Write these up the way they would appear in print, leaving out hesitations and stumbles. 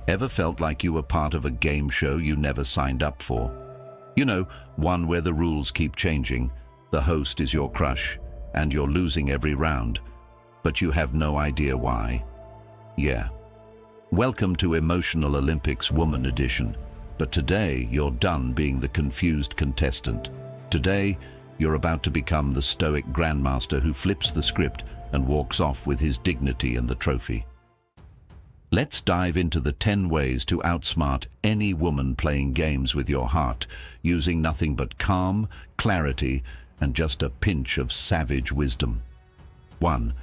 Ever felt like you were part of a game show you never signed up for? You know, one where the rules keep changing, the host is your crush, and you're losing every round, but you have no idea why. Yeah. Welcome to Emotional Olympics Woman Edition. But today, you're done being the confused contestant. Today, you're about to become the Stoic grandmaster who flips the script and walks off with his dignity and the trophy. Let's dive into the 10 ways to outsmart any woman playing games with your heart, using nothing but calm, clarity, and just a pinch of savage wisdom. 1.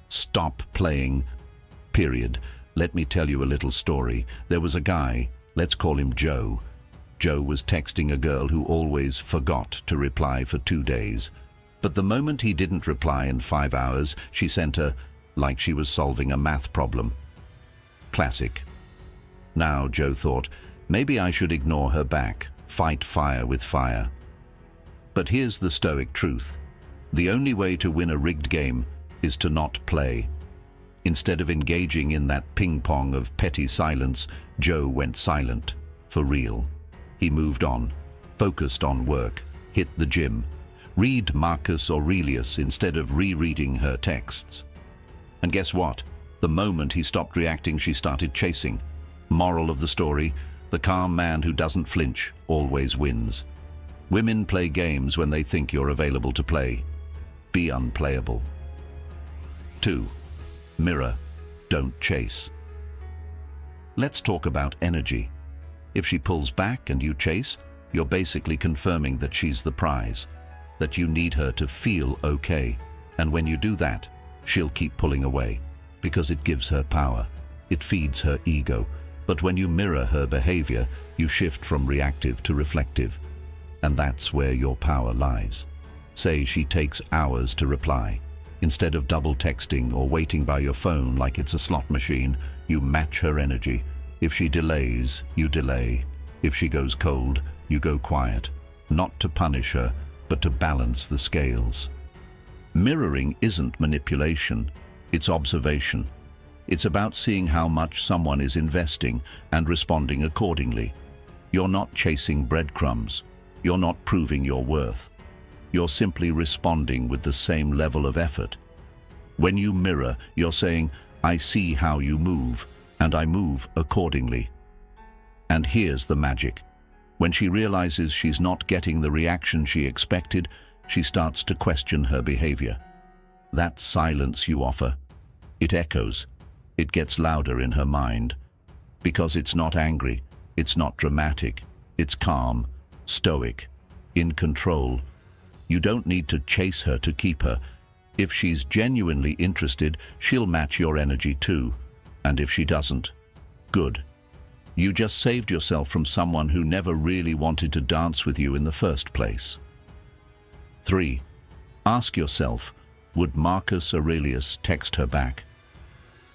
Stop playing, period. Let me tell you a little story. There was a guy, let's call him Joe. Joe was texting a girl who always forgot to reply for 2 days. But the moment he didn't reply in 5 hours, she sent her like she was solving a math problem. Classic. Now, Joe thought, maybe I should ignore her back, fight fire with fire. But here's the Stoic truth. The only way to win a rigged game is to not play. Instead of engaging in that ping-pong of petty silence, Joe went silent, for real. He moved on, focused on work, hit the gym, read Marcus Aurelius instead of rereading her texts. And guess what? The moment he stopped reacting, she started chasing. Moral of the story, the calm man who doesn't flinch always wins. Women play games when they think you're available to play. Be unplayable. 2. Mirror, don't chase. Let's talk about energy. If she pulls back and you chase, you're basically confirming that she's the prize, that you need her to feel okay. And when you do that, she'll keep pulling away, because it gives her power. It feeds her ego. But when you mirror her behavior, you shift from reactive to reflective. And that's where your power lies. Say she takes hours to reply. Instead of double texting or waiting by your phone like it's a slot machine, you match her energy. If she delays, you delay. If she goes cold, you go quiet. Not to punish her, but to balance the scales. Mirroring isn't manipulation, it's observation. It's about seeing how much someone is investing and responding accordingly. You're not chasing breadcrumbs. You're not proving your worth. You're simply responding with the same level of effort. When you mirror, you're saying, I see how you move, and I move accordingly. And here's the magic. When she realizes she's not getting the reaction she expected, she starts to question her behavior. That silence you offer, it echoes. It gets louder in her mind. Because it's not angry, it's not dramatic, it's calm, stoic, in control. You don't need to chase her to keep her. If she's genuinely interested, she'll match your energy too. And if she doesn't, good. You just saved yourself from someone who never really wanted to dance with you in the first place. 3. Ask yourself, would Marcus Aurelius text her back?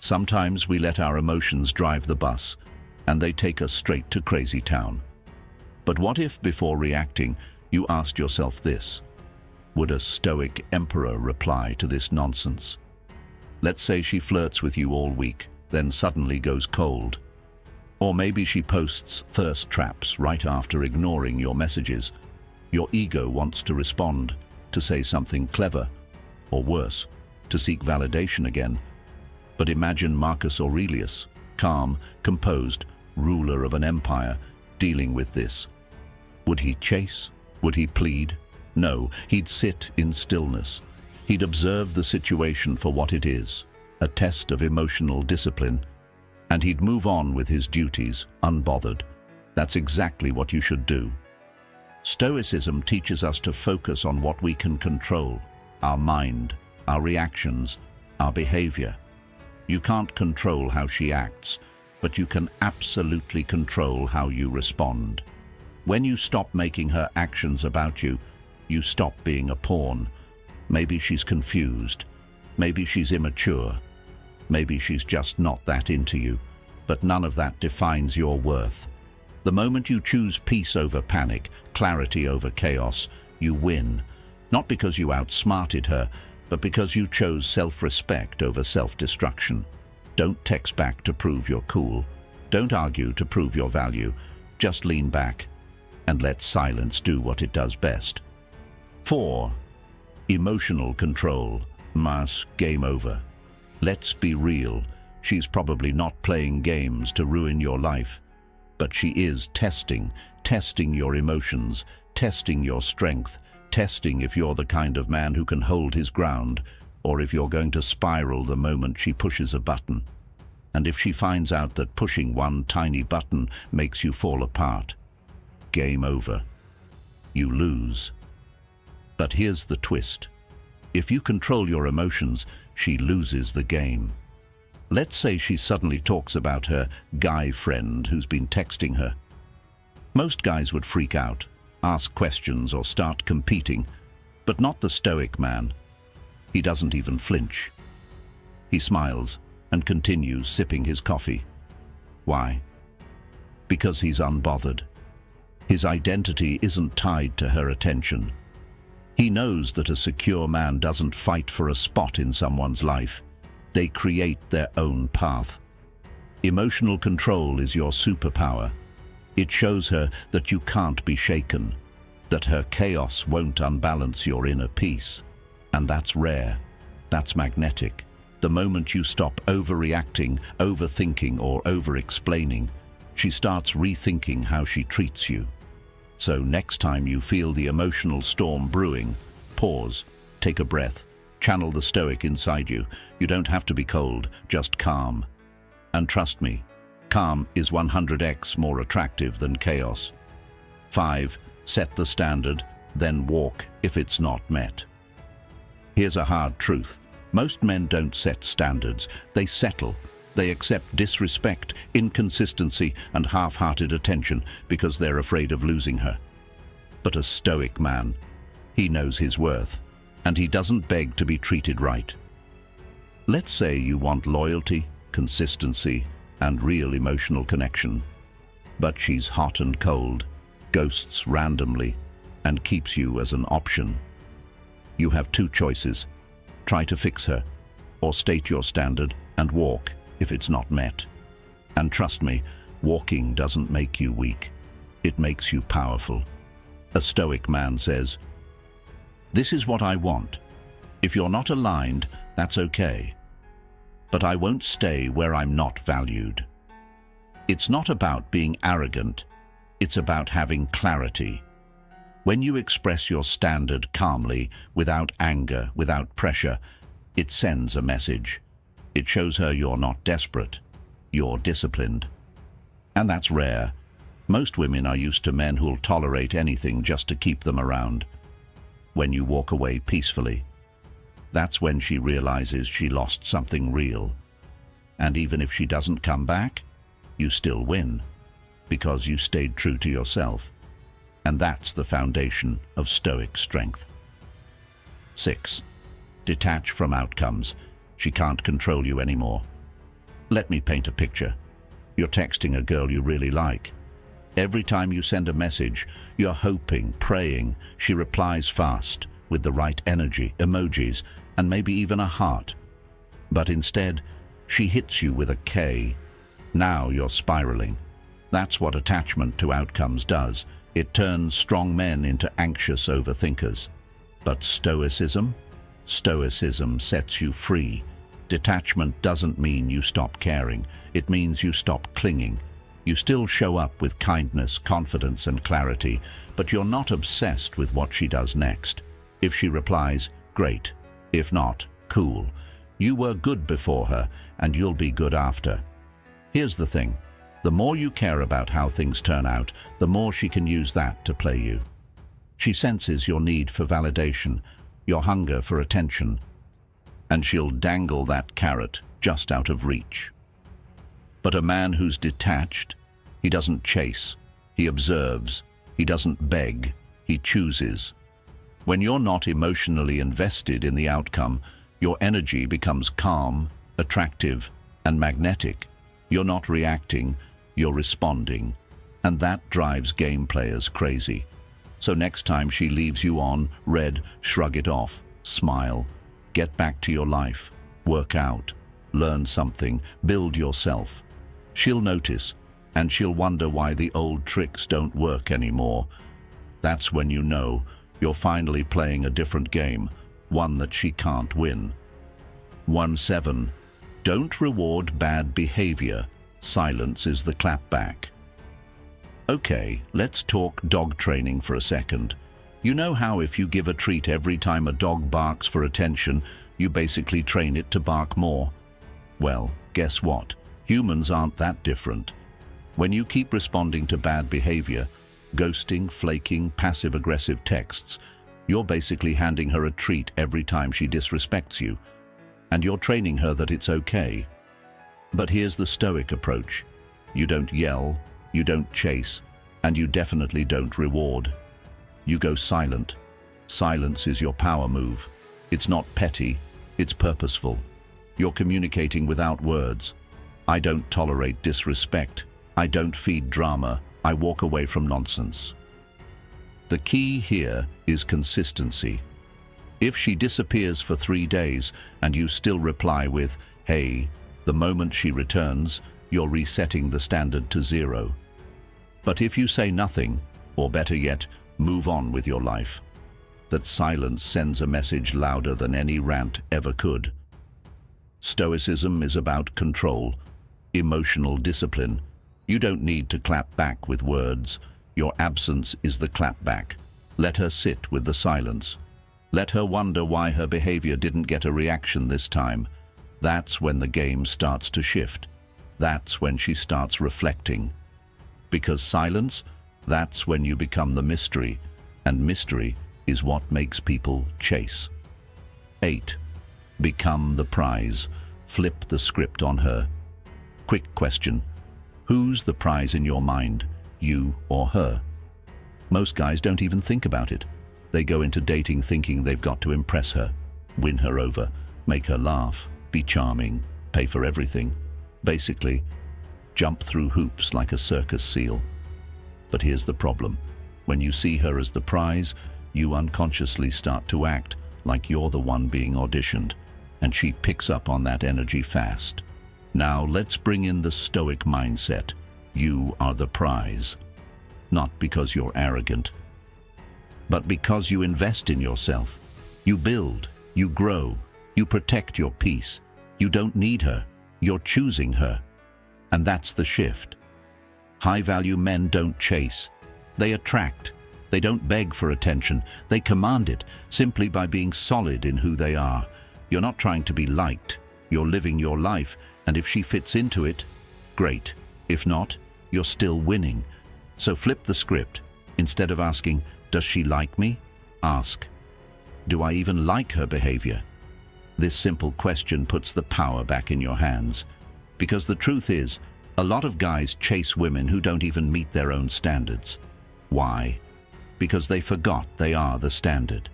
Sometimes we let our emotions drive the bus, and they take us straight to crazy town. But what if, before reacting, you asked yourself this? Would a Stoic emperor reply to this nonsense? Let's say she flirts with you all week, then suddenly goes cold. Or maybe she posts thirst traps right after ignoring your messages. Your ego wants to respond, to say something clever, or worse, to seek validation again. But imagine Marcus Aurelius, calm, composed, ruler of an empire, dealing with this. Would he chase? Would he plead? No, he'd sit in stillness. He'd observe the situation for what it is, a test of emotional discipline, and he'd move on with his duties, unbothered. That's exactly what you should do. Stoicism teaches us to focus on what we can control, our mind, our reactions, our behavior. You can't control how she acts, but you can absolutely control how you respond. When you stop making her actions about you, you stop being a pawn. Maybe she's confused. Maybe she's immature. Maybe she's just not that into you. But none of that defines your worth. The moment you choose peace over panic, clarity over chaos, you win. Not because you outsmarted her, but because you chose self-respect over self-destruction. Don't text back to prove you're cool. Don't argue to prove your value. Just lean back and let silence do what it does best. 4. Emotional control. Game over. Let's be real. She's probably not playing games to ruin your life, but she is testing your emotions, testing your strength, testing if you're the kind of man who can hold his ground, or if you're going to spiral the moment she pushes a button. And if she finds out that pushing one tiny button makes you fall apart, game over. You lose. But here's the twist. If you control your emotions, she loses the game. Let's say she suddenly talks about her guy friend who's been texting her. Most guys would freak out, ask questions or start competing, but not the Stoic man. He doesn't even flinch. He smiles and continues sipping his coffee. Why? Because he's unbothered. His identity isn't tied to her attention. He knows that a secure man doesn't fight for a spot in someone's life. They create their own path. Emotional control is your superpower. It shows her that you can't be shaken, that her chaos won't unbalance your inner peace. And that's rare. That's magnetic. The moment you stop overreacting, overthinking, or over-explaining, she starts rethinking how she treats you. So next time you feel the emotional storm brewing, pause, take a breath, channel the Stoic inside you. You don't have to be cold, just calm. And trust me, calm is 100x more attractive than chaos. 5. Set the standard, then walk if it's not met. Here's a hard truth. Most men don't set standards. They settle. They accept disrespect, inconsistency, and half-hearted attention because they're afraid of losing her. But a Stoic man, he knows his worth, and he doesn't beg to be treated right. Let's say you want loyalty, consistency, and real emotional connection, but she's hot and cold, ghosts randomly, and keeps you as an option. You have two choices. Try to fix her, or state your standard and walk if it's not met. And trust me, walking doesn't make you weak. It makes you powerful. A Stoic man says, "This is what I want. If you're not aligned, that's okay. But I won't stay where I'm not valued." It's not about being arrogant. It's about having clarity. When you express your standard calmly, without anger, without pressure, it sends a message. It shows her you're not desperate. You're disciplined. And that's rare. Most women are used to men who'll tolerate anything just to keep them around. When you walk away peacefully, that's when she realizes she lost something real. And even if she doesn't come back, you still win, because you stayed true to yourself. And that's the foundation of Stoic strength. 6. Detach from outcomes. She can't control you anymore. Let me paint a picture. You're texting a girl you really like. Every time you send a message, you're hoping, praying, she replies fast, with the right energy, emojis, and maybe even a heart. But instead, she hits you with a K. Now you're spiraling. That's what attachment to outcomes does. It turns strong men into anxious overthinkers. But Stoicism sets you free. Detachment doesn't mean you stop caring. It means you stop clinging. You still show up with kindness, confidence, and clarity, but you're not obsessed with what she does next. If she replies, great. If not, cool. You were good before her, and you'll be good after. Here's the thing. The more you care about how things turn out, the more she can use that to play you. She senses your need for validation, your hunger for attention, and she'll dangle that carrot just out of reach. But a man who's detached, he doesn't chase, he observes, he doesn't beg, he chooses. When you're not emotionally invested in the outcome, your energy becomes calm, attractive, and magnetic. You're not reacting, you're responding, and that drives game players crazy. So next time she leaves you on red, shrug it off, smile, get back to your life, work out, learn something, build yourself. She'll notice, and she'll wonder why the old tricks don't work anymore. That's when you know you're finally playing a different game, one that she can't win. 1-7. Don't reward bad behavior. Silence is the clapback. Okay, let's talk dog training for a second. You know how if you give a treat every time a dog barks for attention, you basically train it to bark more? Well, guess what? Humans aren't that different. When you keep responding to bad behavior, ghosting, flaking, passive-aggressive texts, you're basically handing her a treat every time she disrespects you, and you're training her that it's okay. But here's the Stoic approach. You don't yell, you don't chase, and you definitely don't reward. You go silent. Silence is your power move. It's not petty, it's purposeful. You're communicating without words. I don't tolerate disrespect. I don't feed drama. I walk away from nonsense. The key here is consistency. If she disappears for 3 days and you still reply with, "Hey," the moment she returns, you're resetting the standard to 0. But if you say nothing, or better yet, move on with your life, that silence sends a message louder than any rant ever could. Stoicism is about control, emotional discipline. You don't need to clap back with words. Your absence is the clapback. Let her sit with the silence. Let her wonder why her behavior didn't get a reaction this time. That's when the game starts to shift. That's when she starts reflecting. Because silence, that's when you become the mystery, and mystery is what makes people chase. 8. Become the prize. Flip the script on her. Quick question. Who's the prize in your mind, you or her? Most guys don't even think about it. They go into dating thinking they've got to impress her, win her over, make her laugh, be charming, pay for everything. Basically, jump through hoops like a circus seal. But here's the problem. When you see her as the prize, you unconsciously start to act like you're the one being auditioned, and she picks up on that energy fast. Now let's bring in the Stoic mindset. You are the prize. Not because you're arrogant, but because you invest in yourself. You build, you grow, you protect your peace. You don't need her, you're choosing her. And that's the shift. High-value men don't chase. They attract. They don't beg for attention. They command it simply by being solid in who they are. You're not trying to be liked. You're living your life, and if she fits into it, great. If not, you're still winning. So flip the script. Instead of asking, "Does she like me?" ask, "Do I even like her behavior?" This simple question puts the power back in your hands. Because the truth is, a lot of guys chase women who don't even meet their own standards. Why? Because they forgot they are the standard.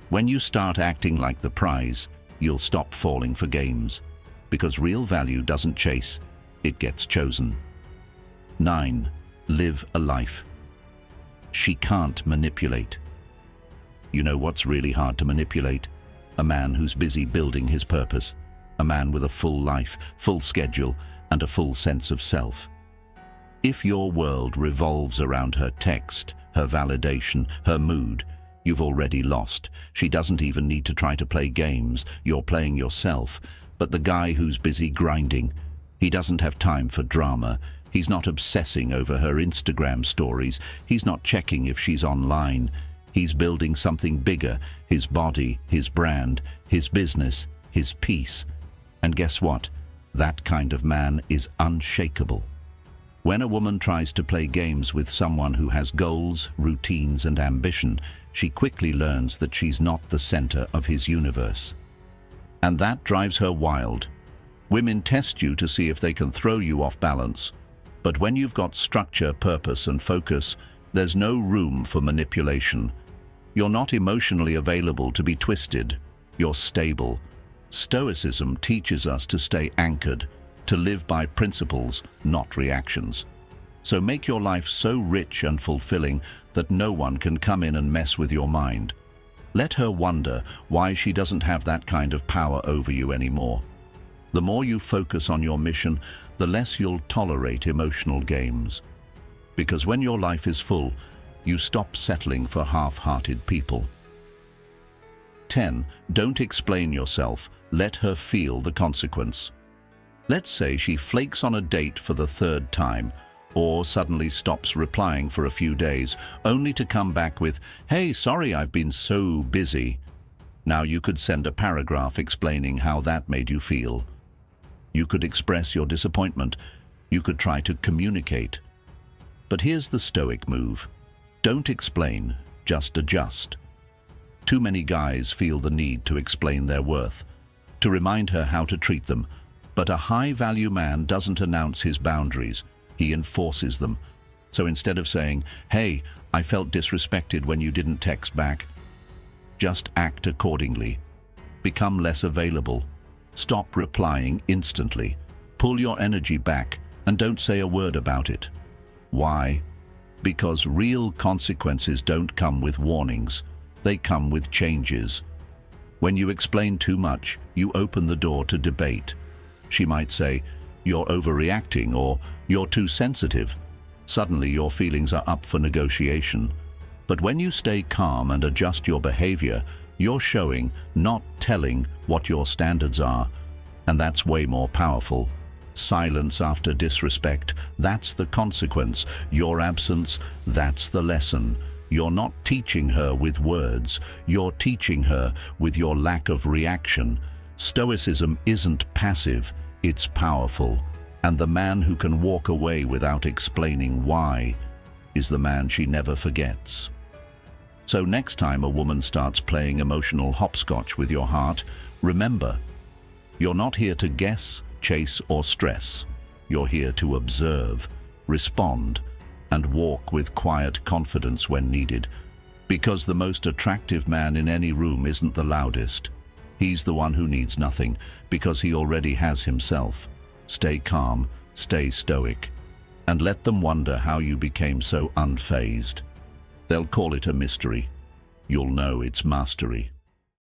When you start acting like the prize, you'll stop falling for games. Because real value doesn't chase, it gets chosen. 9. Live a life. She can't manipulate. You know what's really hard to manipulate? A man who's busy building his purpose. A man with a full life, full schedule, and a full sense of self. If your world revolves around her text, her validation, her mood, you've already lost. She doesn't even need to try to play games. You're playing yourself. But the guy who's busy grinding, he doesn't have time for drama. He's not obsessing over her Instagram stories. He's not checking if she's online. He's building something bigger, his body, his brand, his business, his peace. And guess what? That kind of man is unshakable. When a woman tries to play games with someone who has goals, routines, and ambition, she quickly learns that she's not the center of his universe. And that drives her wild. Women test you to see if they can throw you off balance. But when you've got structure, purpose, and focus, there's no room for manipulation. You're not emotionally available to be twisted. You're stable. Stoicism teaches us to stay anchored, to live by principles, not reactions. So make your life so rich and fulfilling that no one can come in and mess with your mind. Let her wonder why she doesn't have that kind of power over you anymore. The more you focus on your mission, the less you'll tolerate emotional games. Because when your life is full, you stop settling for half-hearted people. 10. Don't explain yourself. Let her feel the consequence. Let's say she flakes on a date for the third time, or suddenly stops replying for a few days, only to come back with, "Hey, sorry, I've been so busy." Now you could send a paragraph explaining how that made you feel. You could express your disappointment. You could try to communicate. But here's the Stoic move. Don't explain, just adjust. Too many guys feel the need to explain their worth, to remind her how to treat them. But a high-value man doesn't announce his boundaries. He enforces them. So instead of saying, "Hey, I felt disrespected when you didn't text back," just act accordingly. Become less available. Stop replying instantly. Pull your energy back and don't say a word about it. Why? Because real consequences don't come with warnings. They come with changes. When you explain too much, you open the door to debate. She might say, "You're overreacting," or "You're too sensitive." Suddenly your feelings are up for negotiation. But when you stay calm and adjust your behavior, you're showing, not telling, what your standards are. And that's way more powerful. Silence after disrespect, that's the consequence. Your absence, that's the lesson. You're not teaching her with words. You're teaching her with your lack of reaction. Stoicism isn't passive, it's powerful. And the man who can walk away without explaining why is the man she never forgets. So next time a woman starts playing emotional hopscotch with your heart, remember, you're not here to guess, chase, or stress. You're here to observe, respond, and walk with quiet confidence when needed. Because the most attractive man in any room isn't the loudest. He's the one who needs nothing, because he already has himself. Stay calm, stay stoic, and let them wonder how you became so unfazed. They'll call it a mystery. You'll know it's mastery.